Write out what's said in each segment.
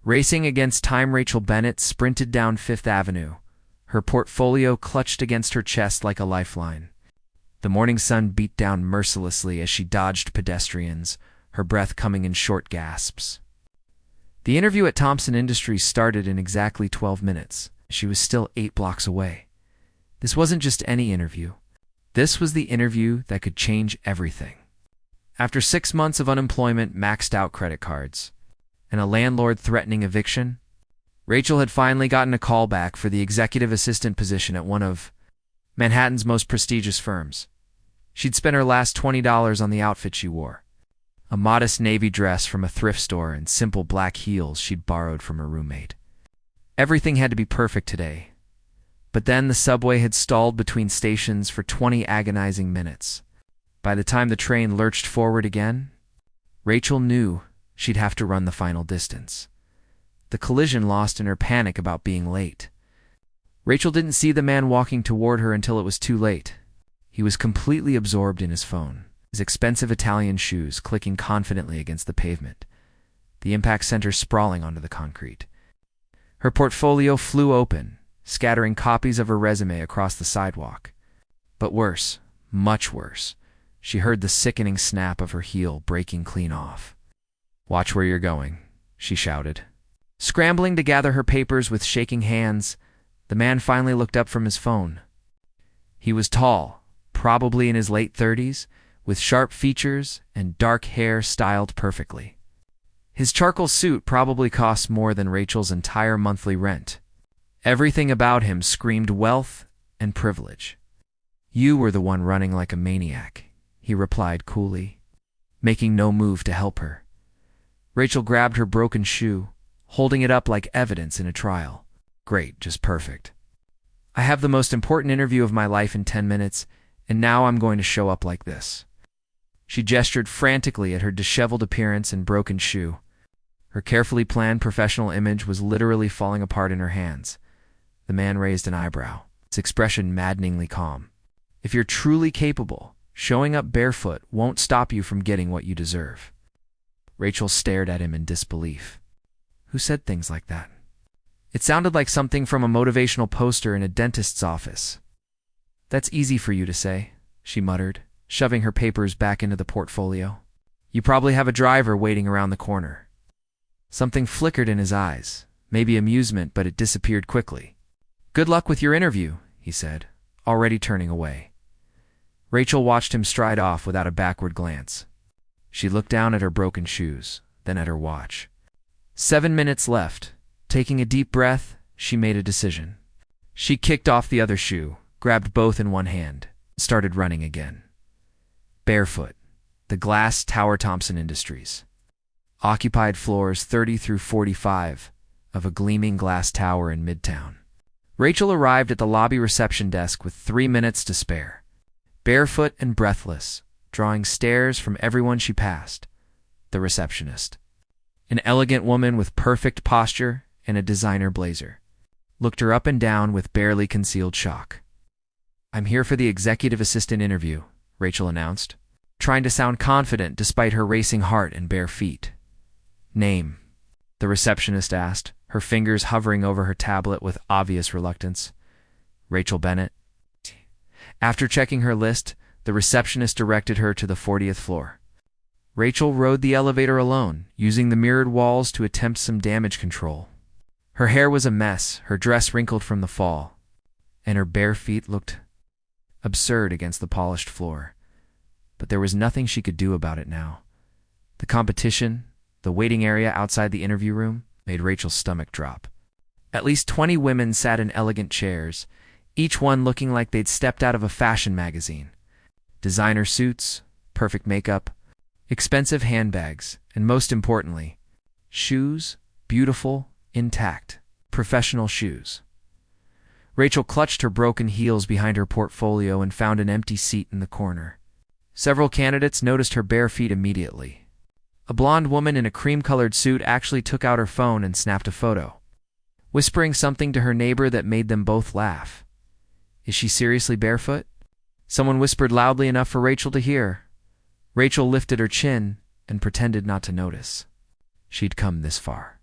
Racing against time, Rachel Bennett sprinted down Fifth Avenue, her portfolio clutched against her chest like a lifeline. The morning sun beat down mercilessly as she dodged pedestrians, her breath coming in short gasps. The interview at Thompson Industries started in exactly 12 minutes. She was still 8 blocks away. This wasn't just any interview. This was the interview that could change everything. After 6 months of unemployment, maxed out credit cards, and a landlord threatening eviction, Rachel had finally gotten a call back for the executive assistant position at one of Manhattan's most prestigious firms. She'd spent her last $20 on the outfit she wore, a modest navy dress from a thrift store and simple black heels she'd borrowed from her roommate. Everything had to be perfect today. But then the subway had stalled between stations for 20 agonizing minutes. By the time the train lurched forward again, Rachel knew she'd have to run the final distance. The collision lost in her panic about being late. Rachel didn't see the man walking toward her until it was too late. He was completely absorbed in his phone, his expensive Italian shoes clicking confidently against the pavement, the impact center sprawling onto the concrete. Her portfolio flew open, scattering copies of her resume across the sidewalk. But worse, much worse, she heard the sickening snap of her heel breaking clean off. "Watch where you're going," she shouted. Scrambling to gather her papers with shaking hands, the man finally looked up from his phone. He was tall, probably in his late 30s, with sharp features and dark hair styled perfectly. His charcoal suit probably cost more than Rachel's entire monthly rent. Everything about him screamed wealth and privilege. "You were the one running like a maniac," he replied coolly, making no move to help her. Rachel grabbed her broken shoe, holding it up like evidence in a trial. "Great, just perfect. I have the most important interview of my life in 10 minutes, and now I'm going to show up like this." She gestured frantically at her disheveled appearance and broken shoe. Her carefully planned professional image was literally falling apart in her hands. The man raised an eyebrow, its expression maddeningly calm. "If you're truly capable, showing up barefoot won't stop you from getting what you deserve." Rachel stared at him in disbelief. Who said things like that? It sounded like something from a motivational poster in a dentist's office. "That's easy for you to say," she muttered, shoving her papers back into the portfolio. "You probably have a driver waiting around the corner." Something flickered in his eyes, maybe amusement, but it disappeared quickly. "Good luck with your interview," he said, already turning away. Rachel watched him stride off without a backward glance. She looked down at her broken shoes, then at her watch. 7 minutes left. Taking a deep breath, she made a decision. She kicked off the other shoe, grabbed both in one hand, and started running again. Barefoot, the glass tower, Thompson Industries. Occupied floors 30 through 45 of a gleaming glass tower in Midtown. Rachel arrived at the lobby reception desk with 3 minutes to spare. Barefoot and breathless, drawing stares from everyone she passed. The receptionist, an elegant woman with perfect posture and a designer blazer, looked her up and down with barely concealed shock. "I'm here for the executive assistant interview," Rachel announced, trying to sound confident despite her racing heart and bare feet. "Name?" the receptionist asked, her fingers hovering over her tablet with obvious reluctance. "Rachel Bennett." After checking her list, the receptionist directed her to the 40th floor. Rachel rode the elevator alone, using the mirrored walls to attempt some damage control. Her hair was a mess, her dress wrinkled from the fall, and her bare feet looked absurd against the polished floor. But there was nothing she could do about it now. The competition, the waiting area outside the interview room, made Rachel's stomach drop. At least 20 women sat in elegant chairs, each one looking like they'd stepped out of a fashion magazine. Designer suits, perfect makeup, expensive handbags, and most importantly, shoes, beautiful, intact, professional shoes. Rachel clutched her broken heels behind her portfolio and found an empty seat in the corner. Several candidates noticed her bare feet immediately. A blonde woman in a cream-colored suit actually took out her phone and snapped a photo, whispering something to her neighbor that made them both laugh. "Is she seriously barefoot?" Someone whispered loudly enough for Rachel to hear. Rachel lifted her chin and pretended not to notice. She'd come this far.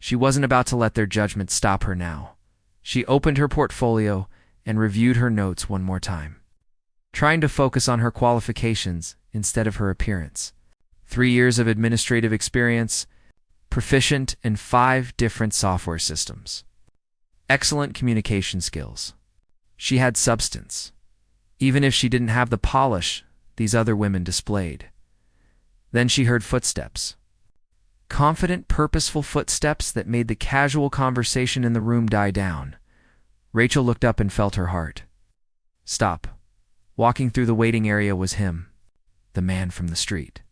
She wasn't about to let their judgment stop her now. She opened her portfolio and reviewed her notes one more time, trying to focus on her qualifications instead of her appearance. 3 years of administrative experience, proficient in 5 different software systems. Excellent communication skills. She had substance, even if she didn't have the polish these other women displayed. Then she heard footsteps. Confident, purposeful footsteps that made the casual conversation in the room die down. Rachel looked up and felt her heart stop. Walking through the waiting area was him, the man from the street.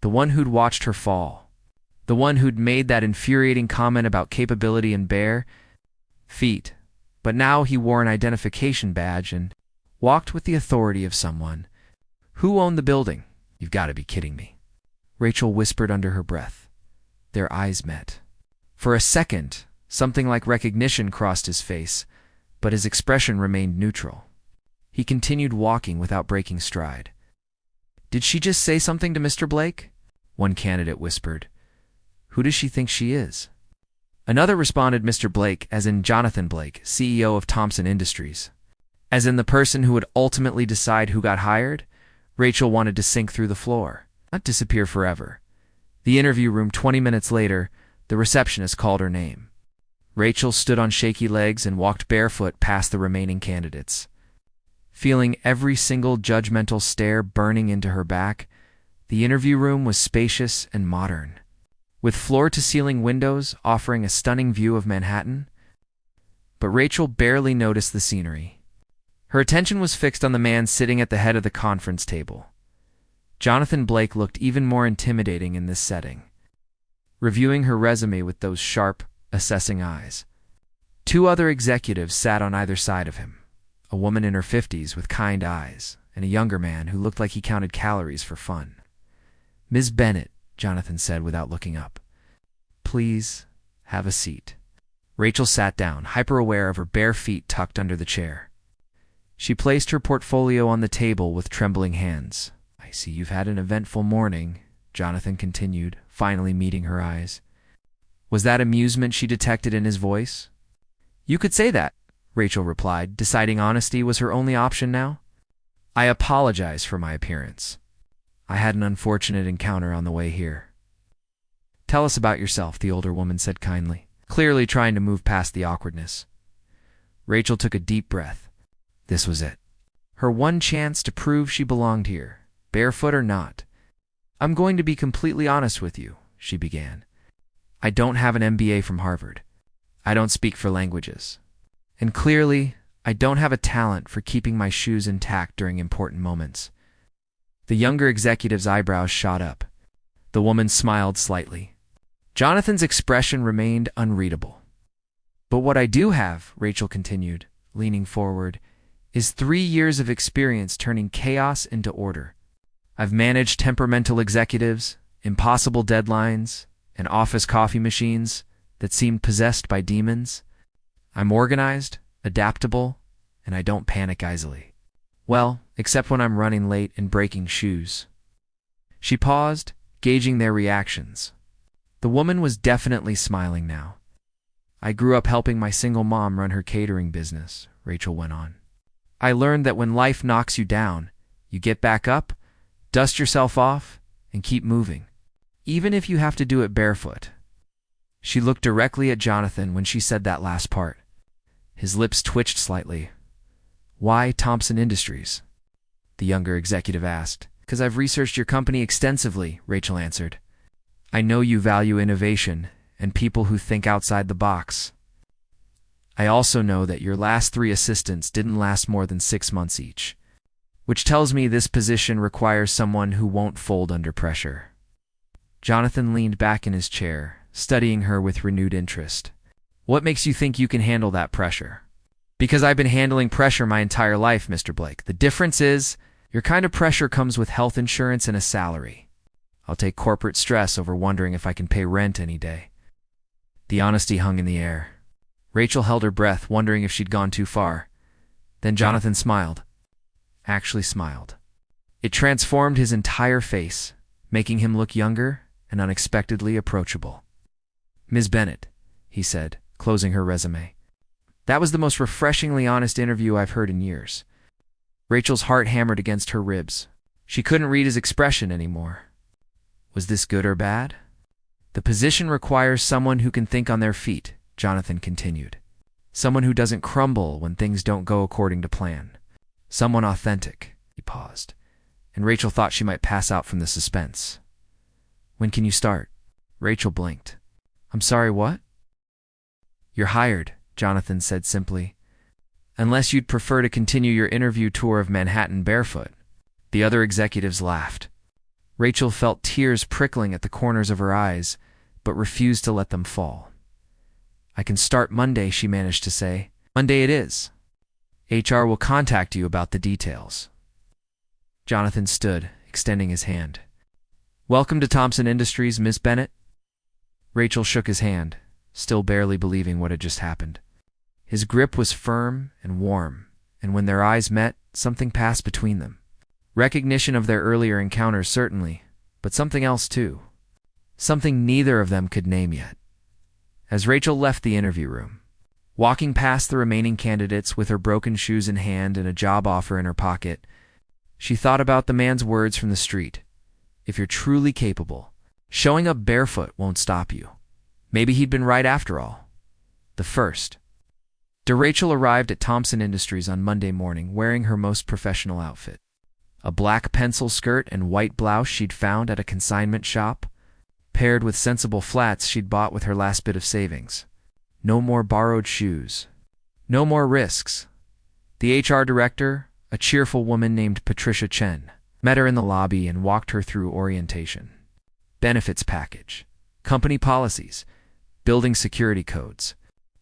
The one who'd watched her fall. The one who'd made that infuriating comment about capability in bare feet. But now he wore an identification badge and walked with the authority of someone. Who owned the building? You've got to be kidding me. Rachel whispered under her breath. Their eyes met. For a second, something like recognition crossed his face, but his expression remained neutral. He continued walking without breaking stride. Did she just say something to Mr. Blake? One candidate whispered. Who does she think she is? Another responded Mr. Blake, as in Jonathan Blake, CEO of Thompson Industries. As in the person who would ultimately decide who got hired, Rachel wanted to sink through the floor, not disappear forever. The interview room 20 minutes later, the receptionist called her name. Rachel stood on shaky legs and walked barefoot past the remaining candidates. Feeling every single judgmental stare burning into her back, the interview room was spacious and modern, with floor-to-ceiling windows offering a stunning view of Manhattan. But Rachel barely noticed the scenery. Her attention was fixed on the man sitting at the head of the conference table. Jonathan Blake looked even more intimidating in this setting, reviewing her resume with those sharp, assessing eyes. 2 other executives sat on either side of him, a woman in her 50s with kind eyes, and a younger man who looked like he counted calories for fun. Ms. Bennett, Jonathan said without looking up. Please, have a seat. Rachel sat down, hyper-aware of her bare feet tucked under the chair. She placed her portfolio on the table with trembling hands. I see you've had an eventful morning, Jonathan continued, finally meeting her eyes. Was that amusement she detected in his voice? You could say that, Rachel replied, deciding honesty was her only option now. I apologize for my appearance. I had an unfortunate encounter on the way here. Tell us about yourself, the older woman said kindly, clearly trying to move past the awkwardness. Rachel took a deep breath. This was it. Her one chance to prove she belonged here, barefoot or not. I'm going to be completely honest with you, she began. I don't have an MBA from Harvard. I don't speak 4 languages. And clearly, I don't have a talent for keeping my shoes intact during important moments. The younger executive's eyebrows shot up. The woman smiled slightly. Jonathan's expression remained unreadable. But what I do have, Rachel continued, leaning forward, is 3 years of experience turning chaos into order. I've managed temperamental executives, impossible deadlines, and office coffee machines that seemed possessed by demons. I'm organized, adaptable, and I don't panic easily. Well, except when I'm running late and breaking shoes. She paused, gauging their reactions. The woman was definitely smiling now. I grew up helping my single mom run her catering business, Rachel went on. I learned that when life knocks you down, you get back up, dust yourself off, and keep moving, even if you have to do it barefoot. She looked directly at Jonathan when she said that last part. His lips twitched slightly. Why Thompson Industries? The younger executive asked. Because I've researched your company extensively, Rachel answered. I know you value innovation and people who think outside the box. I also know that your last 3 assistants didn't last more than 6 months each, which tells me this position requires someone who won't fold under pressure. Jonathan leaned back in his chair, studying her with renewed interest. What makes you think you can handle that pressure? Because I've been handling pressure my entire life, Mr. Blake. The difference is, your kind of pressure comes with health insurance and a salary. I'll take corporate stress over wondering if I can pay rent any day. The honesty hung in the air. Rachel held her breath, wondering if she'd gone too far. Then Jonathan smiled. Actually smiled. It transformed his entire face, making him look younger and unexpectedly approachable. Ms. Bennett, he said, closing her resume. That was the most refreshingly honest interview I've heard in years. Rachel's heart hammered against her ribs. She couldn't read his expression anymore. Was this good or bad? The position requires someone who can think on their feet, Jonathan continued. Someone who doesn't crumble when things don't go according to plan. Someone authentic. He paused, and Rachel thought she might pass out from the suspense. When can you start? Rachel blinked. I'm sorry, what? You're hired, Jonathan said simply. Unless you'd prefer to continue your interview tour of Manhattan barefoot. The other executives laughed. Rachel felt tears prickling at the corners of her eyes, but refused to let them fall. I can start Monday, she managed to say. Monday it is. HR will contact you about the details. Jonathan stood, extending his hand. Welcome to Thompson Industries, Miss Bennett. Rachel shook his hand, still barely believing what had just happened. His grip was firm and warm, and when their eyes met, something passed between them. Recognition of their earlier encounters, certainly, but something else too. Something neither of them could name yet. As Rachel left the interview room, walking past the remaining candidates with her broken shoes in hand and a job offer in her pocket, she thought about the man's words from the street. If you're truly capable, showing up barefoot won't stop you. Maybe he'd been right after all. The first. Rachel arrived at Thompson Industries on Monday morning wearing her most professional outfit. A black pencil skirt and white blouse she'd found at a consignment shop, paired with sensible flats she'd bought with her last bit of savings. No more borrowed shoes. No more risks. The HR director, a cheerful woman named Patricia Chen, met her in the lobby and walked her through orientation. Benefits package, company policies, building security codes.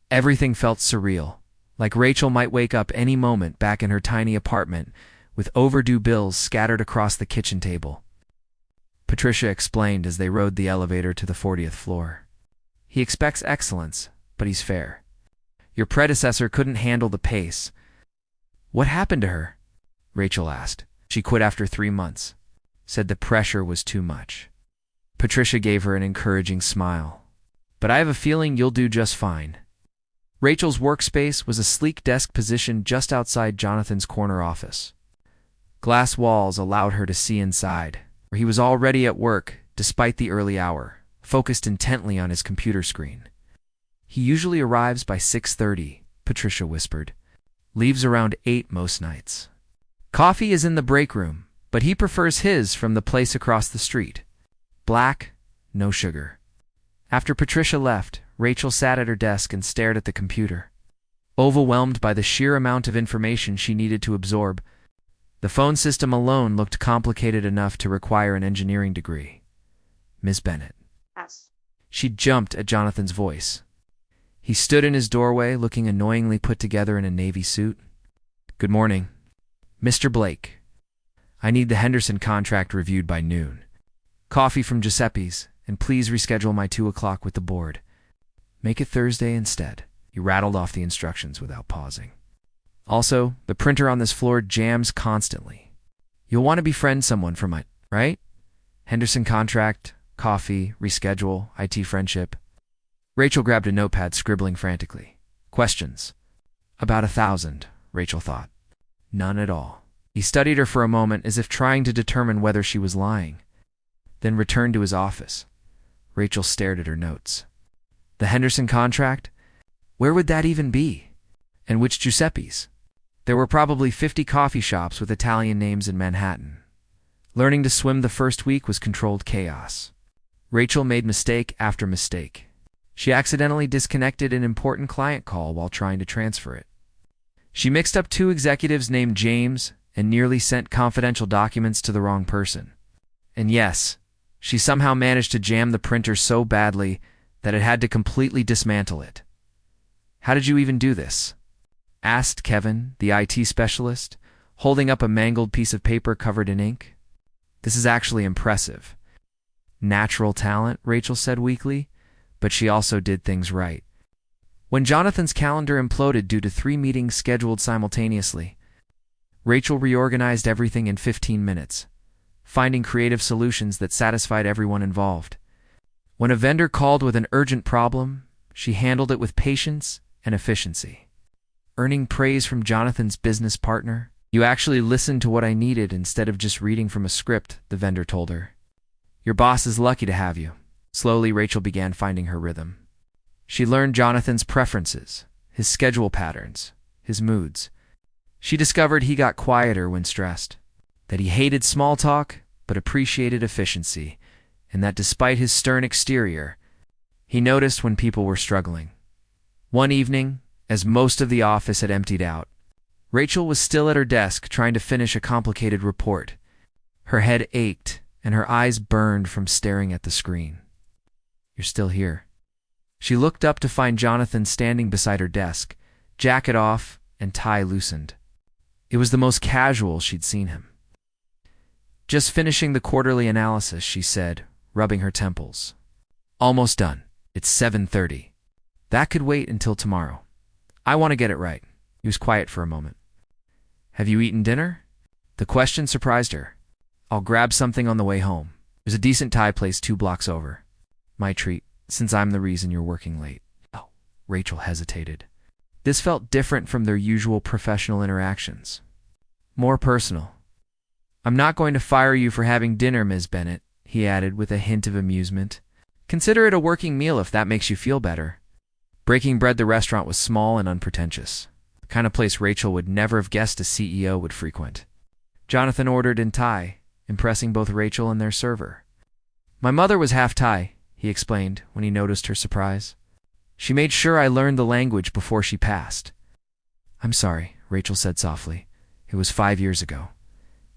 Everything felt surreal, like Rachel might wake up any moment back in her tiny apartment with overdue bills scattered across the kitchen table. Patricia explained as they rode the elevator to the 40th floor. He expects excellence, but he's fair. Your predecessor couldn't handle the pace. What happened to her? Rachel asked. She quit after 3 months. Said the pressure was too much. Patricia gave her an encouraging smile. But I have a feeling you'll do just fine. Rachel's workspace was a sleek desk positioned just outside Jonathan's corner office. Glass walls allowed her to see inside, where he was already at work despite the early hour, focused intently on his computer screen. He usually arrives by 6:30, Patricia whispered. Leaves around 8 most nights. Coffee is in the break room, but he prefers his from the place across the street. Black, no sugar. After Patricia left, Rachel sat at her desk and stared at the computer. Overwhelmed by the sheer amount of information she needed to absorb, the phone system alone looked complicated enough to require an engineering degree. Miss Bennett. Yes. She jumped at Jonathan's voice. He stood in his doorway, looking annoyingly put together in a navy suit. Good morning. Mr. Blake. I need the Henderson contract reviewed by noon. Coffee from Giuseppe's, and please reschedule my 2 o'clock with the board. Make it Thursday instead. He rattled off the instructions without pausing. Also, the printer on this floor jams constantly. You'll want to befriend someone from it, right? Henderson contract, coffee, reschedule, IT friendship. Rachel grabbed a notepad, scribbling frantically. Questions. About 1,000, Rachel thought. None at all. He studied her for a moment as if trying to determine whether she was lying, then returned to his office. Rachel stared at her notes. The Henderson contract? Where would that even be? And which Giuseppe's? There were probably 50 coffee shops with Italian names in Manhattan. Learning to swim the first week was controlled chaos. Rachel made mistake after mistake. She accidentally disconnected an important client call while trying to transfer it. She mixed up 2 executives named James and nearly sent confidential documents to the wrong person. And yes, she somehow managed to jam the printer so badly that it had to completely dismantle it. How did you even do this? Asked Kevin, the IT specialist, holding up a mangled piece of paper covered in ink. This is actually impressive. Natural talent, Rachel said weakly, but she also did things right. When Jonathan's calendar imploded due to 3 meetings scheduled simultaneously, Rachel reorganized everything in 15 minutes, finding creative solutions that satisfied everyone involved. When a vendor called with an urgent problem, she handled it with patience and efficiency. Earning praise from Jonathan's business partner, "You actually listened to what I needed instead of just reading from a script," the vendor told her. "Your boss is lucky to have you." Slowly, Rachel began finding her rhythm. She learned Jonathan's preferences, his schedule patterns, his moods. She discovered he got quieter when stressed, that he hated small talk but appreciated efficiency, and that despite his stern exterior, he noticed when people were struggling. One evening, as most of the office had emptied out, Rachel was still at her desk trying to finish a complicated report. Her head ached and her eyes burned from staring at the screen. "You're still here." She looked up to find Jonathan standing beside her desk, jacket off and tie loosened. It was the most casual she'd seen him. "Just finishing the quarterly analysis," she said, rubbing her temples. "Almost done. It's 7:30. That could wait until tomorrow. I want to get it right." He was quiet for a moment. "Have you eaten dinner?" The question surprised her. "I'll grab something on the way home. There's a decent Thai place 2 blocks over. My treat, since I'm the reason you're working late." Oh, Rachel hesitated. This felt different from their usual professional interactions. More personal. "I'm not going to fire you for having dinner, Ms. Bennett," he added with a hint of amusement. "Consider it a working meal if that makes you feel better." Breaking Bread, the restaurant, was small and unpretentious, the kind of place Rachel would never have guessed a CEO would frequent. Jonathan ordered in Thai, impressing both Rachel and their server. "My mother was half Thai," he explained when he noticed her surprise. "She made sure I learned the language before she passed." "I'm sorry," Rachel said softly. "It was 5 years ago.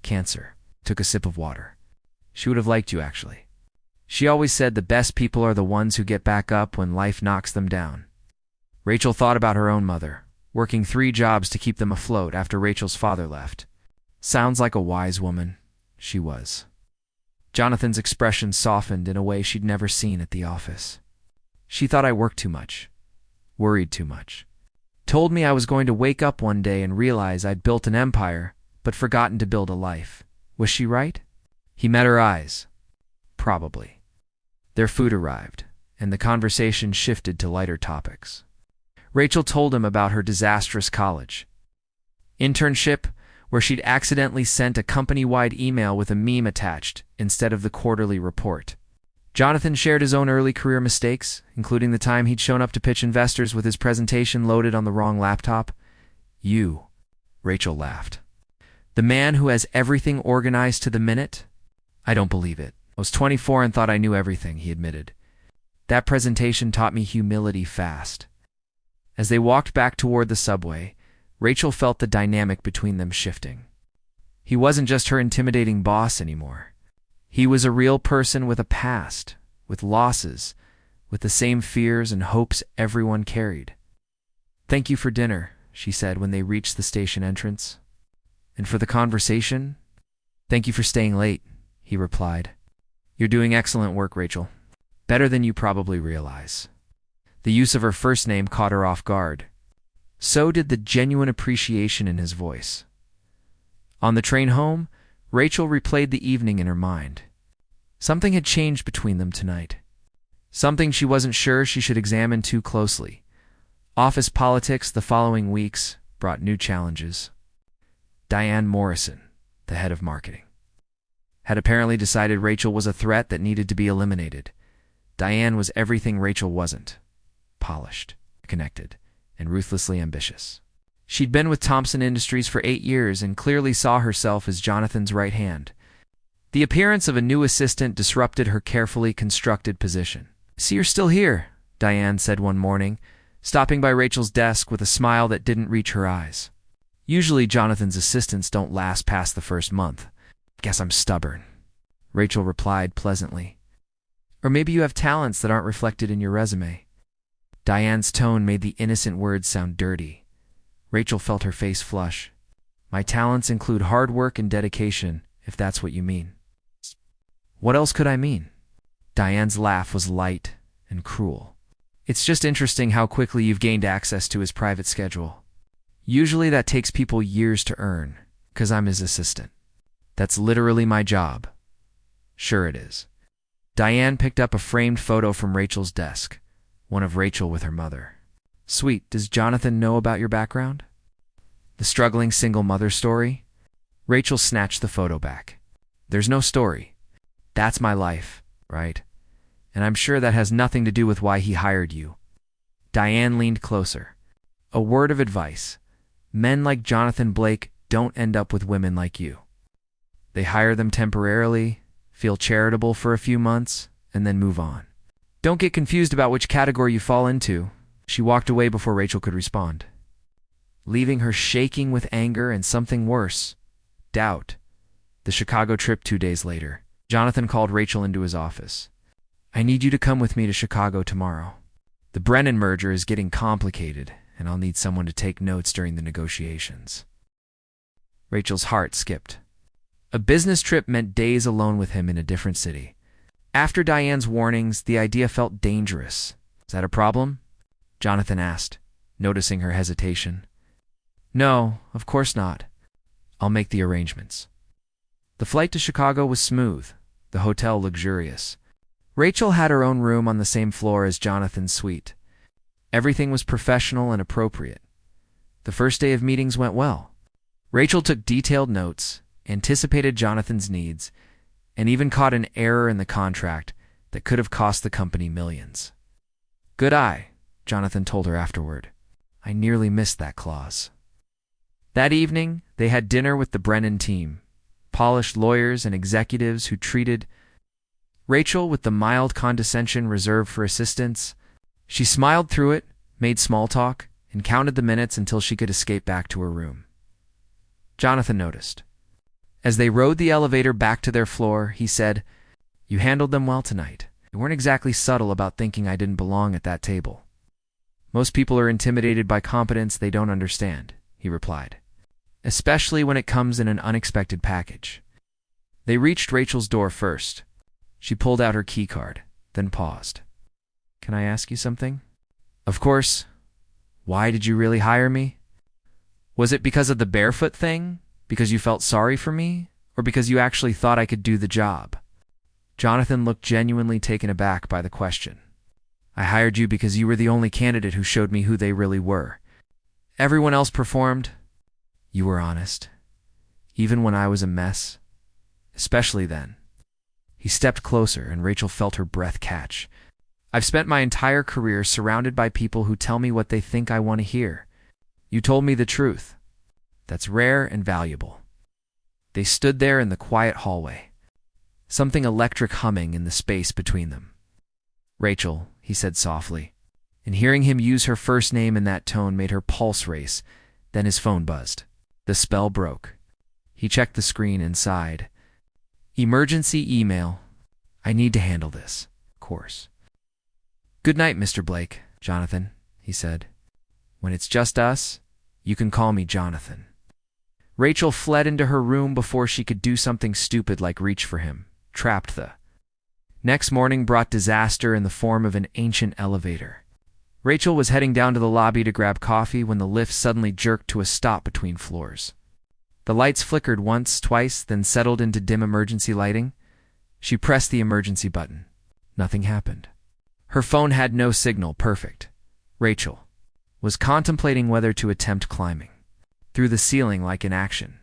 Cancer." Took a sip of water. "She would have liked you, actually. She always said the best people are the ones who get back up when life knocks them down." Rachel thought about her own mother, working 3 jobs to keep them afloat after Rachel's father left. Sounds like a wise woman. She was. Jonathan's expression softened in a way she'd never seen at the office. "She thought I worked too much, worried too much. Told me I was going to wake up one day and realize I'd built an empire, but forgotten to build a life. Was she right?" He met her eyes. Probably. Their food arrived, and the conversation shifted to lighter topics. Rachel told him about her disastrous college internship, where she'd accidentally sent a company-wide email with a meme attached instead of the quarterly report. Jonathan shared his own early career mistakes, including the time he'd shown up to pitch investors with his presentation loaded on the wrong laptop. "You," Rachel laughed. "The man who has everything organized to the minute? I don't believe it. I was 24 and thought I knew everything," he admitted. "That presentation taught me humility fast." As they walked back toward the subway, Rachel felt the dynamic between them shifting. He wasn't just her intimidating boss anymore. He was a real person with a past, with losses, with the same fears and hopes everyone carried. "Thank you for dinner," she said when they reached the station entrance. "And for the conversation?" "Thank you for staying late," he replied. "You're doing excellent work, Rachel. Better than you probably realize." The use of her first name caught her off guard. So did the genuine appreciation in his voice. On the train home, Rachel replayed the evening in her mind. Something had changed between them tonight. Something she wasn't sure she should examine too closely. Office politics the following weeks brought new challenges. Diane Morrison, the head of marketing, had apparently decided Rachel was a threat that needed to be eliminated. Diane was everything Rachel wasn't: polished, connected, and ruthlessly ambitious. She'd been with Thompson Industries for 8 years and clearly saw herself as Jonathan's right hand. The appearance of a new assistant disrupted her carefully constructed position. "See, you're still here," Diane said one morning, stopping by Rachel's desk with a smile that didn't reach her eyes. Usually Jonathan's assistants don't last past the first month. "Guess I'm stubborn," Rachel replied pleasantly. "Or maybe you have talents that aren't reflected in your resume." Diane's tone made the innocent words sound dirty. Rachel felt her face flush. "My talents include hard work and dedication, if that's what you mean." "What else could I mean?" Diane's laugh was light and cruel. "It's just interesting how quickly you've gained access to his private schedule. Usually that takes people years to earn, 'cause I'm his assistant. That's literally my job." "Sure it is." Diane picked up a framed photo from Rachel's desk. one of Rachel with her mother. Sweet, does Jonathan know about your background? The struggling single mother story? Rachel snatched the photo back. There's no story. That's my life, right? And I'm sure that has nothing to do with why he hired you. Diane leaned closer. A word of advice. Men like Jonathan Blake don't end up with women like you. They hire them temporarily, feel charitable for a few months, and then move on. Don't get confused about which category you fall into. She walked away before Rachel could respond, leaving her shaking with anger and something worse, doubt. The Chicago trip 2 days later. Jonathan called Rachel into his office. I need you to come with me to Chicago tomorrow. The Brennan merger is getting complicated, and I'll need someone to take notes during the negotiations. Rachel's heart skipped. A business trip meant days alone with him in a different city. After Diane's warnings, the idea felt dangerous. Is that a problem? Jonathan asked, noticing her hesitation. No, of course not. I'll make the arrangements. The flight to Chicago was smooth, the hotel luxurious. Rachel had her own room on the same floor as Jonathan's suite. Everything was professional and appropriate. The first day of meetings went well. Rachel took detailed notes, anticipated Jonathan's needs, and even caught an error in the contract that could have cost the company millions. Good eye, Jonathan told her afterward. I nearly missed that clause. That evening, they had dinner with the Brennan team, polished lawyers and executives who treated Rachel with the mild condescension reserved for assistants. She smiled through it, made small talk, and counted the minutes until she could escape back to her room. Jonathan noticed. As they rode the elevator back to their floor, he said, You handled them well tonight. You weren't exactly subtle about thinking I didn't belong at that table. Most people are intimidated by competence they don't understand, he replied, especially when it comes in an unexpected package. They reached Rachel's door first. She pulled out her key card, then paused. Can I ask you something? Of course. Why did you really hire me? Was it because of the Barefoot thing? Because you felt sorry for me? Or because you actually thought I could do the job? Jonathan looked genuinely taken aback by the question. I hired you because you were the only candidate who showed me who they really were. Everyone else performed. You were honest. Even when I was a mess. Especially then. He stepped closer, and Rachel felt her breath catch. I've spent my entire career surrounded by people who tell me what they think I want to hear. You told me the truth. That's rare and valuable. They stood there in the quiet hallway, something electric humming in the space between them. Rachel, he said softly, and hearing him use her first name in that tone made her pulse race. Then his phone buzzed. The spell broke. He checked the screen and sighed. Emergency email. I need to handle this, of course. Good night, Mr. Blake, Jonathan, he said. When it's just us, you can call me Jonathan. Rachel fled into her room before she could do something stupid like reach for him, trapped the next morning brought disaster in the form of an ancient elevator. Rachel was heading down to the lobby to grab coffee when the lift suddenly jerked to a stop between floors. The lights flickered once, twice, then settled into dim emergency lighting. She pressed the emergency button. Nothing happened. Her phone had no signal. Perfect. Rachel was contemplating whether to attempt climbing through the ceiling like in action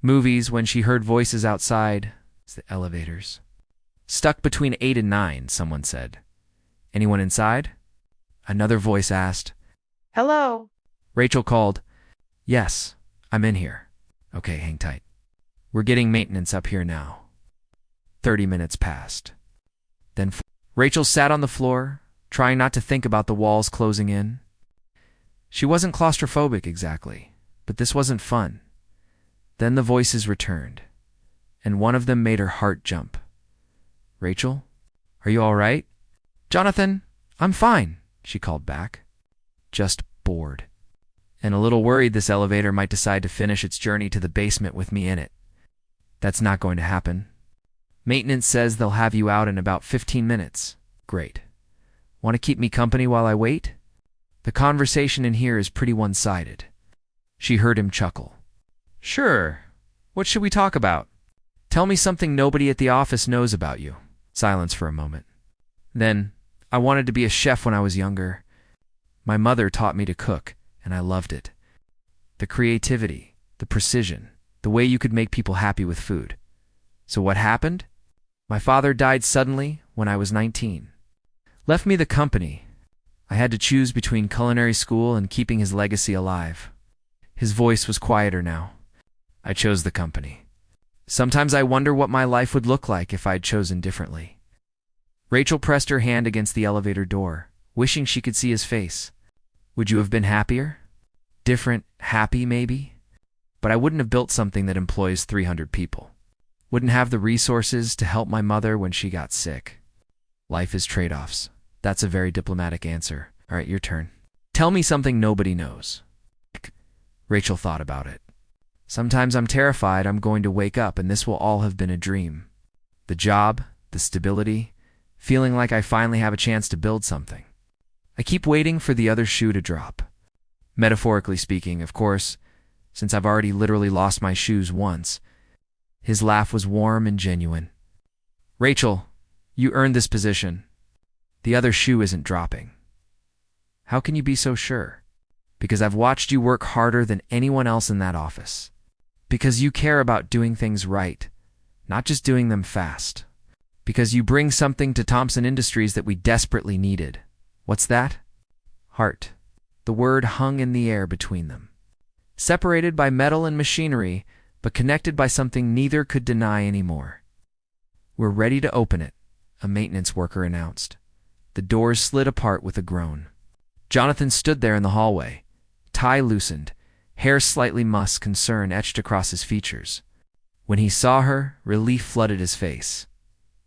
movies when she heard voices outside. The elevators. Stuck between 8 and 9, someone said. Anyone inside? Another voice asked. Hello? Rachel called. Yes, I'm in here. Okay, hang tight. We're getting maintenance up here now. 30 minutes passed. Then Rachel sat on the floor, trying not to think about the walls closing in. She wasn't claustrophobic exactly, but this wasn't fun. Then the voices returned, and one of them made her heart jump. Rachel, are you all right? Jonathan, I'm fine, she called back. Just bored. And a little worried this elevator might decide to finish its journey to the basement with me in it. That's not going to happen. Maintenance says they'll have you out in about 15 minutes. Great. Want to keep me company while I wait? The conversation in here is pretty one-sided. She heard him chuckle. Sure. What should we talk about? Tell me something nobody at the office knows about you. Silence for a moment. Then, I wanted to be a chef when I was younger. My mother taught me to cook, and I loved it. The creativity, the precision, the way you could make people happy with food. So what happened? My father died suddenly when I was 19. Left me the company. I had to choose between culinary school and keeping his legacy alive. His voice was quieter now. I chose the company. Sometimes I wonder what my life would look like if I'd chosen differently. Rachel pressed her hand against the elevator door, wishing she could see his face. Would you have been happier? Different, happy maybe? But I wouldn't have built something that employs 300 people. Wouldn't have the resources to help my mother when she got sick. Life is trade-offs. That's a very diplomatic answer. All right, your turn. Tell me something nobody knows. Rachel thought about it. Sometimes I'm terrified I'm going to wake up and this will all have been a dream. The job, the stability, feeling like I finally have a chance to build something. I keep waiting for the other shoe to drop. Metaphorically speaking, of course, since I've already literally lost my shoes once. His laugh was warm and genuine. Rachel, you earned this position. The other shoe isn't dropping. How can you be so sure? Because I've watched you work harder than anyone else in that office. Because you care about doing things right, not just doing them fast. Because you bring something to Thompson Industries that we desperately needed. What's that? Heart. The word hung in the air between them. Separated by metal and machinery, but connected by something neither could deny anymore. We're ready to open it, a maintenance worker announced. The doors slid apart with a groan. Jonathan stood there in the hallway, tie loosened, hair slightly mussed, concern etched across his features. When he saw her, relief flooded his face.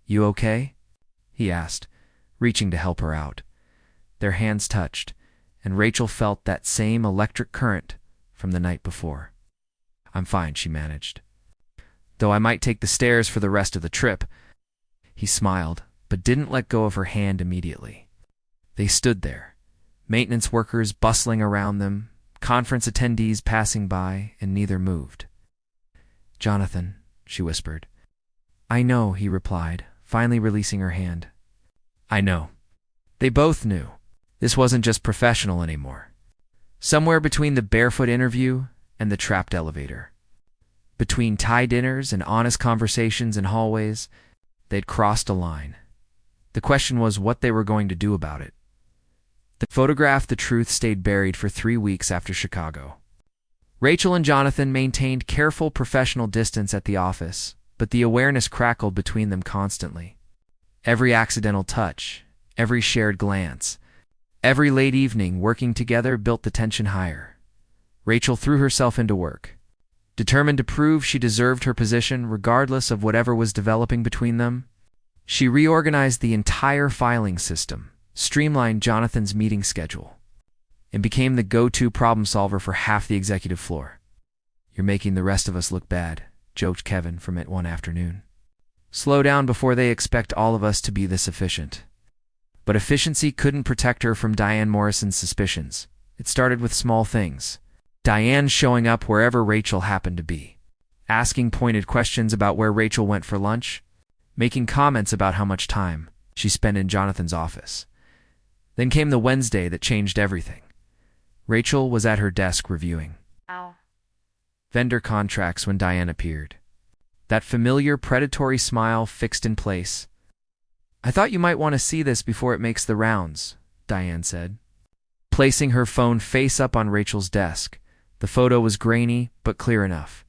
You okay? He asked, reaching to help her out. Their hands touched, and Rachel felt that same electric current from the night before. I'm fine, she managed. Though I might take the stairs for the rest of the trip. He smiled, but didn't let go of her hand immediately. They stood there, maintenance workers bustling around them, conference attendees passing by, and neither moved. Jonathan, she whispered. I know, he replied, finally releasing her hand. I know. They both knew. This wasn't just professional anymore. Somewhere between the Barefoot interview and the trapped elevator. Between Thai dinners and honest conversations in hallways, they'd crossed a line. The question was what they were going to do about it. The photograph, the truth, stayed buried for 3 weeks after Chicago. Rachel and Jonathan maintained careful professional distance at the office, but the awareness crackled between them constantly. Every accidental touch, every shared glance, every late evening working together built the tension higher. Rachel threw herself into work, determined to prove she deserved her position regardless of whatever was developing between them. She reorganized the entire filing system, streamlined Jonathan's meeting schedule, and became the go-to problem solver for half the executive floor. You're making the rest of us look bad, joked Kevin from it one afternoon. Slow down before they expect all of us to be this efficient. But efficiency couldn't protect her from Diane Morrison's suspicions. It started with small things. Diane showing up wherever Rachel happened to be, asking pointed questions about where Rachel went for lunch, making comments about how much time she spent in Jonathan's office. Then came the Wednesday that changed everything. Rachel was at her desk reviewing vendor contracts when Diane appeared. That familiar predatory smile fixed in place. I thought you might want to see this before it makes the rounds, Diane said, placing her phone face up on Rachel's desk. The photo was grainy, but clear enough.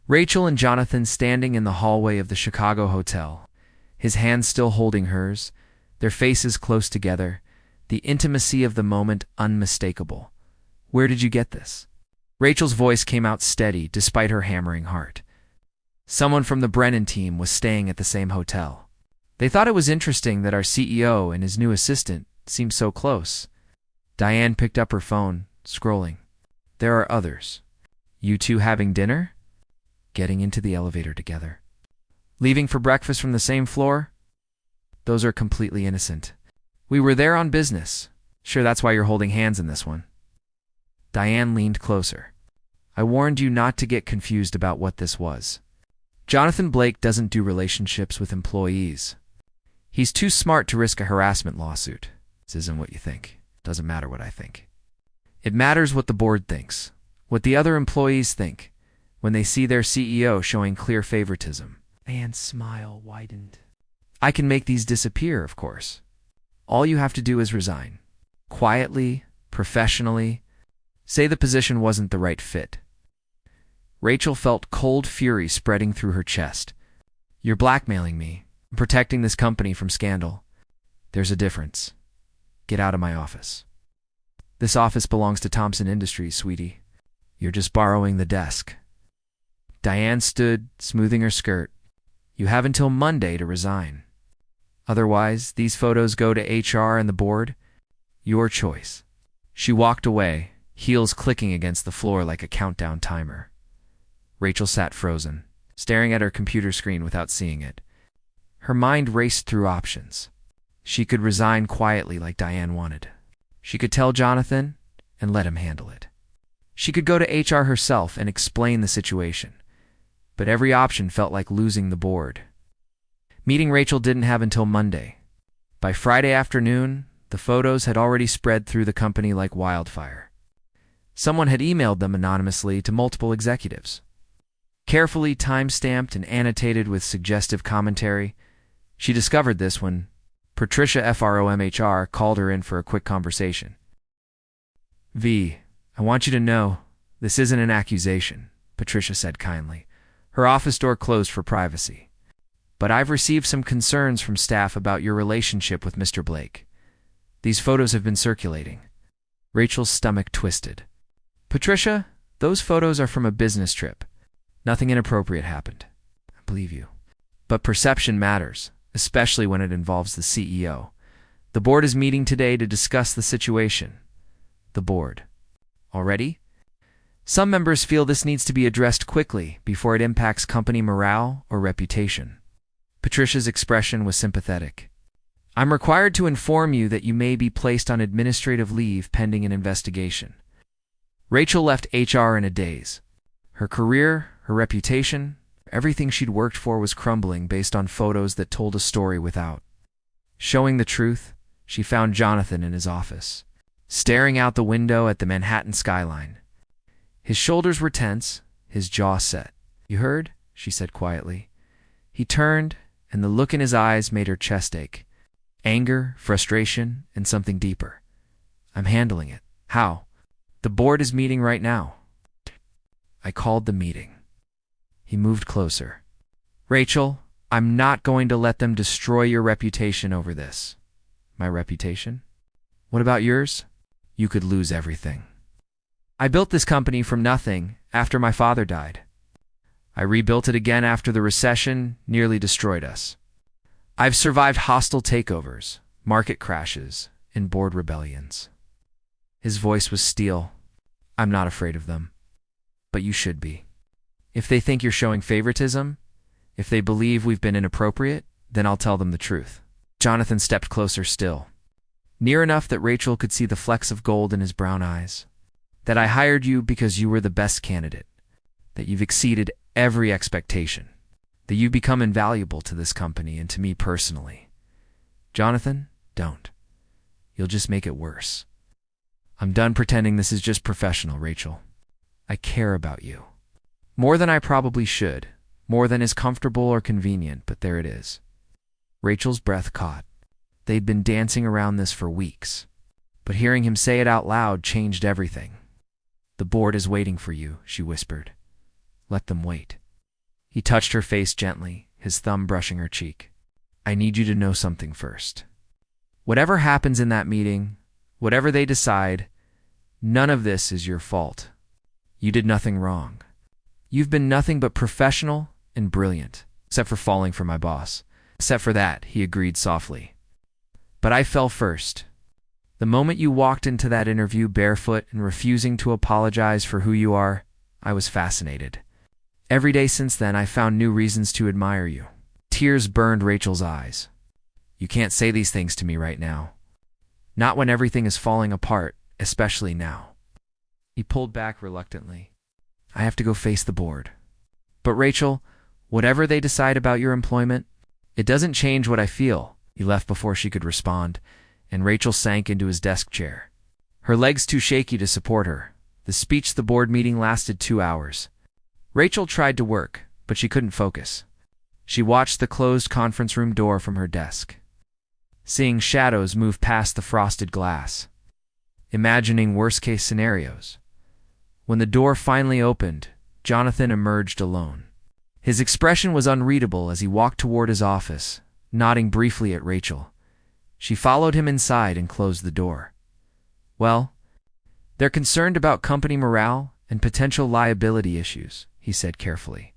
Rachel and Jonathan standing in the hallway of the Chicago hotel, his hand still holding hers, their faces close together, the intimacy of the moment unmistakable. Where did you get this? Rachel's voice came out steady despite her hammering heart. Someone from the Brennan team was staying at the same hotel. They thought it was interesting that our CEO and his new assistant seemed so close. Diane picked up her phone, scrolling. There are others. You two having dinner? Getting into the elevator together. Leaving for breakfast from the same floor? Those are completely innocent. We were there on business. Sure, that's why you're holding hands in this one. Diane leaned closer. I warned you not to get confused about what this was. Jonathan Blake doesn't do relationships with employees. He's too smart to risk a harassment lawsuit. This isn't what you think. Doesn't matter what I think. It matters what the board thinks, what the other employees think, when they see their CEO showing clear favoritism. Diane's smile widened. I can make these disappear, of course. All you have to do is resign. Quietly, professionally. Say the position wasn't the right fit. Rachel felt cold fury spreading through her chest. You're blackmailing me. I'm protecting this company from scandal. There's a difference. Get out of my office. This office belongs to Thompson Industries, sweetie. You're just borrowing the desk. Diane stood, smoothing her skirt. You have until Monday to resign. Otherwise, these photos go to HR and the board. Your choice. She walked away, heels clicking against the floor like a countdown timer. Rachel sat frozen, staring at her computer screen without seeing it. Her mind raced through options. She could resign quietly like Diane wanted. She could tell Jonathan and let him handle it. She could go to HR herself and explain the situation. But every option felt like losing the board. Meeting Rachel didn't have until Monday. By Friday afternoon, the photos had already spread through the company like wildfire. Someone had emailed them anonymously to multiple executives. Carefully time-stamped and annotated with suggestive commentary, she discovered this when Patricia FROMHR called her in for a quick conversation. V, I want you to know, this isn't an accusation, Patricia said kindly. Her office door closed for privacy. But I've received some concerns from staff about your relationship with Mr. Blake. These photos have been circulating. Rachel's stomach twisted. Patricia, those photos are from a business trip. Nothing inappropriate happened. I believe you. But perception matters, especially when it involves the CEO. The board is meeting today to discuss the situation. The board. Already? Some members feel this needs to be addressed quickly before it impacts company morale or reputation. Patricia's expression was sympathetic. I'm required to inform you that you may be placed on administrative leave pending an investigation. Rachel left HR in a daze. Her career, her reputation, everything she'd worked for was crumbling based on photos that told a story without. Showing the truth, she found Jonathan in his office, staring out the window at the Manhattan skyline. His shoulders were tense, his jaw set. You heard? She said quietly. He turned, and the look in his eyes made her chest ache. Anger, frustration, and something deeper. I'm handling it. How? The board is meeting right now. I called the meeting. He moved closer. Rachel, I'm not going to let them destroy your reputation over this. My reputation? What about yours? You could lose everything. I built this company from nothing after my father died. I rebuilt it again after the recession nearly destroyed us. I've survived hostile takeovers, market crashes, and board rebellions. His voice was steel. I'm not afraid of them. But you should be. If they think you're showing favoritism, if they believe we've been inappropriate, then I'll tell them the truth. Jonathan stepped closer still, near enough that Rachel could see the flecks of gold in his brown eyes. That I hired you because you were the best candidate, that you've exceeded every expectation, that you've become invaluable to this company and to me personally. Jonathan, don't. You'll just make it worse. I'm done pretending this is just professional, Rachel. I care about you. More than I probably should, more than is comfortable or convenient, but there it is. Rachel's breath caught. They'd been dancing around this for weeks, but hearing him say it out loud changed everything. The board is waiting for you, she whispered. Let them wait. He touched her face gently, his thumb brushing her cheek. I need you to know something first. Whatever happens in that meeting, whatever they decide, none of this is your fault. You did nothing wrong. You've been nothing but professional and brilliant, except for falling for my boss. Except for that, he agreed softly. But I fell first. The moment you walked into that interview barefoot and refusing to apologize for who you are, I was fascinated. Every day since then, I found new reasons to admire you. Tears burned Rachel's eyes. You can't say these things to me right now. Not when everything is falling apart, especially now. He pulled back reluctantly. I have to go face the board. But Rachel, whatever they decide about your employment, it doesn't change what I feel. He left before she could respond, and Rachel sank into his desk chair. Her legs too shaky to support her. The board meeting lasted 2 hours. Rachel tried to work, but she couldn't focus. She watched the closed conference room door from her desk, seeing shadows move past the frosted glass, imagining worst-case scenarios. When the door finally opened, Jonathan emerged alone. His expression was unreadable as he walked toward his office, nodding briefly at Rachel. She followed him inside and closed the door. "Well, they're concerned about company morale and potential liability issues," he said carefully.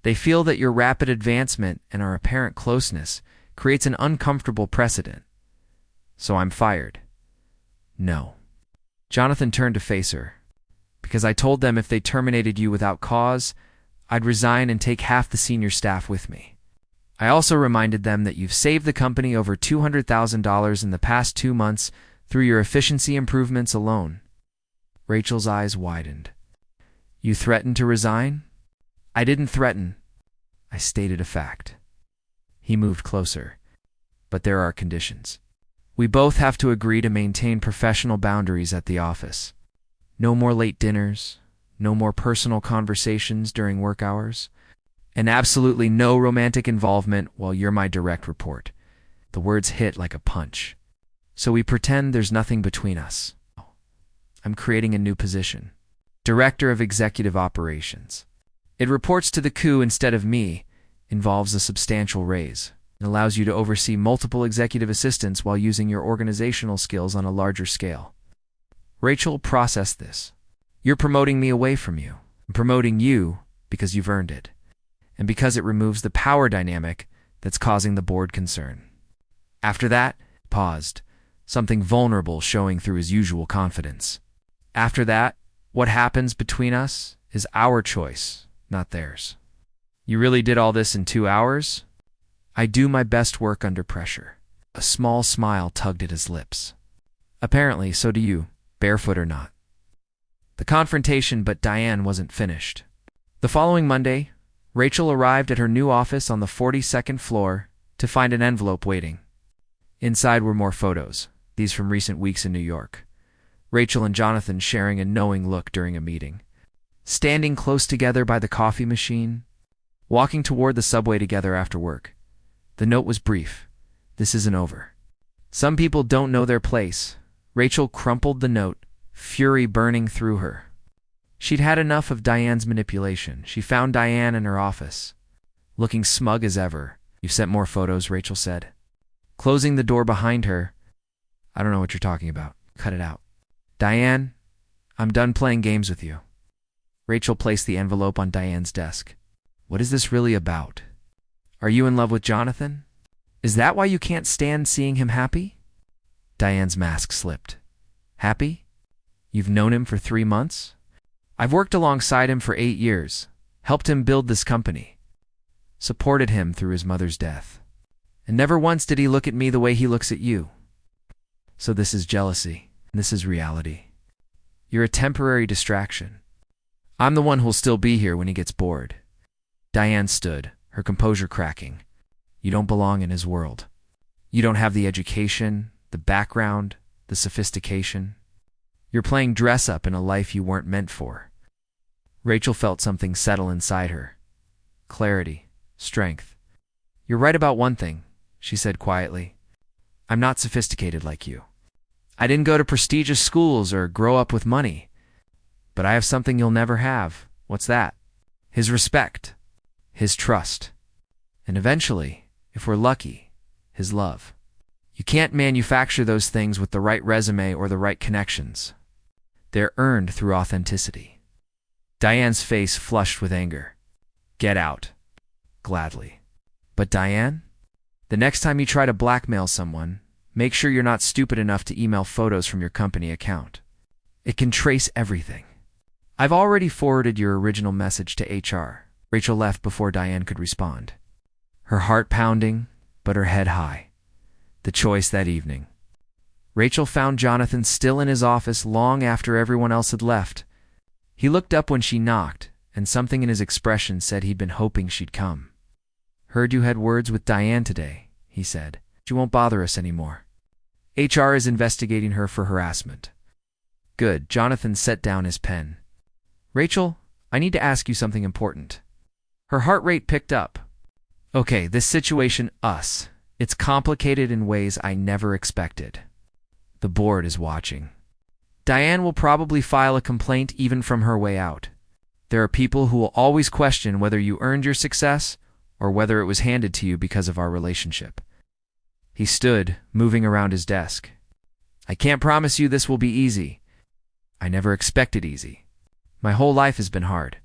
"They feel that your rapid advancement and our apparent closeness creates an uncomfortable precedent. So I'm fired." "No." Jonathan turned to face her. "Because I told them if they terminated you without cause, I'd resign and take half the senior staff with me. I also reminded them that you've saved the company over $200,000 in the past 2 months through your efficiency improvements alone." Rachel's eyes widened. "You threatened to resign?" "I didn't threaten. I stated a fact." He moved closer. "But there are conditions. We both have to agree to maintain professional boundaries at the office. No more late dinners, no more personal conversations during work hours, and absolutely no romantic involvement while you're my direct report." The words hit like a punch. "So we pretend there's nothing between us. I'm creating a new position. Director of Executive Operations. It reports to the coup instead of me, involves a substantial raise, and allows you to oversee multiple executive assistants while using your organizational skills on a larger scale." Rachel processed this. "You're promoting me away from you. I'm promoting you because you've earned it, and because it removes the power dynamic that's causing the board concern." After that, paused, something vulnerable showing through his usual confidence. "After that, what happens between us is our choice, not theirs." "You really did all this in 2 hours?" "I do my best work under pressure." A small smile tugged at his lips. "Apparently, so do you, barefoot or not." The confrontation, but Diane wasn't finished. The following Monday, Rachel arrived at her new office on the 42nd floor to find an envelope waiting. Inside were more photos, these from recent weeks in New York. Rachel and Jonathan sharing a knowing look during a meeting. Standing close together by the coffee machine. Walking toward the subway together after work. The note was brief. "This isn't over. Some people don't know their place." Rachel crumpled the note, fury burning through her. She'd had enough of Diane's manipulation. She found Diane in her office, looking smug as ever. "You've sent more photos," Rachel said, closing the door behind her. "I don't know what you're talking about. Cut it out." "Diane, I'm done playing games with you." Rachel placed the envelope on Diane's desk. "What is this really about? Are you in love with Jonathan? Is that why you can't stand seeing him happy?" Diane's mask slipped. "Happy? You've known him for 3 months? I've worked alongside him for 8 years, helped him build this company, supported him through his mother's death. And never once did he look at me the way he looks at you. So this is jealousy, and this is reality. You're a temporary distraction. I'm the one who'll still be here when he gets bored." Diane stood, her composure cracking. "You don't belong in his world. You don't have the education, the background, the sophistication. You're playing dress-up in a life you weren't meant for." Rachel felt something settle inside her. Clarity, strength. "You're right about one thing," she said quietly. "I'm not sophisticated like you. I didn't go to prestigious schools or grow up with money. But I have something you'll never have." "What's that?" "His respect, his trust, and eventually, if we're lucky, his love. You can't manufacture those things with the right resume or the right connections. They're earned through authenticity." Diane's face flushed with anger. "Get out." "Gladly." "But Diane, the next time you try to blackmail someone, make sure you're not stupid enough to email photos from your company account. It can trace everything." "I've already forwarded your original message to HR." Rachel left before Diane could respond, her heart pounding, but her head high. The choice that evening. Rachel found Jonathan still in his office long after everyone else had left. He looked up when she knocked, and something in his expression said he'd been hoping she'd come. "Heard you had words with Diane today," he said. She won't bother us anymore. HR is investigating her for harassment. Good. Jonathan set down his pen. Rachel, I need to ask you something important. Her heart rate picked up. Okay, this situation, it's complicated in ways I never expected. The board is watching. Diane will probably file a complaint even from her way out. There are people who will always question whether you earned your success or whether it was handed to you because of our relationship. He stood, moving around his desk. I can't promise you this will be easy. I never expected easy. My whole life has been hard.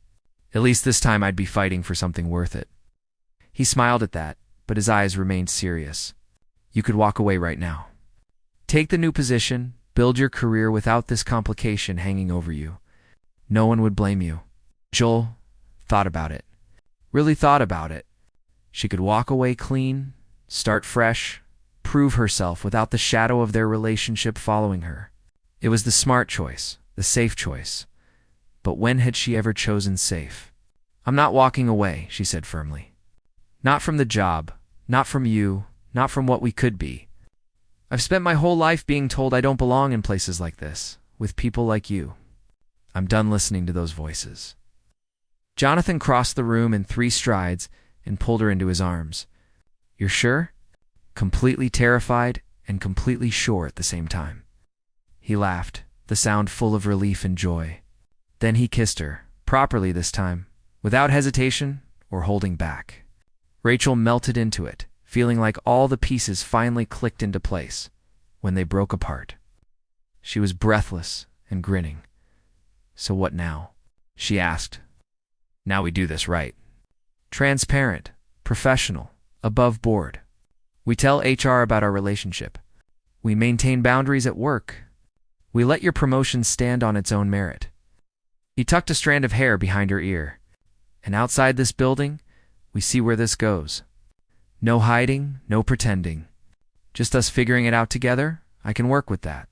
At least this time I'd be fighting for something worth it. He smiled at that, but his eyes remained serious. You could walk away right now. Take the new position, build your career without this complication hanging over you. No one would blame you. Joel thought about it. Really thought about it. She could walk away clean, start fresh, prove herself without the shadow of their relationship following her. It was the smart choice, the safe choice. But when had she ever chosen safe? I'm not walking away, she said firmly. Not from the job, not from you, not from what we could be. I've spent my whole life being told I don't belong in places like this, with people like you. I'm done listening to those voices. Jonathan crossed the room in 3 strides and pulled her into his arms. You're sure? Completely terrified and completely sure at the same time. He laughed, the sound full of relief and joy. Then he kissed her, properly this time, without hesitation or holding back. Rachel melted into it, feeling like all the pieces finally clicked into place when they broke apart. She was breathless and grinning. So what now? She asked. Now we do this right. Transparent, professional, above board. We tell HR about our relationship. We maintain boundaries at work. We let your promotion stand on its own merit. He tucked a strand of hair behind her ear. And outside this building, we see where this goes. No hiding, no pretending. Just us figuring it out together. I can work with that.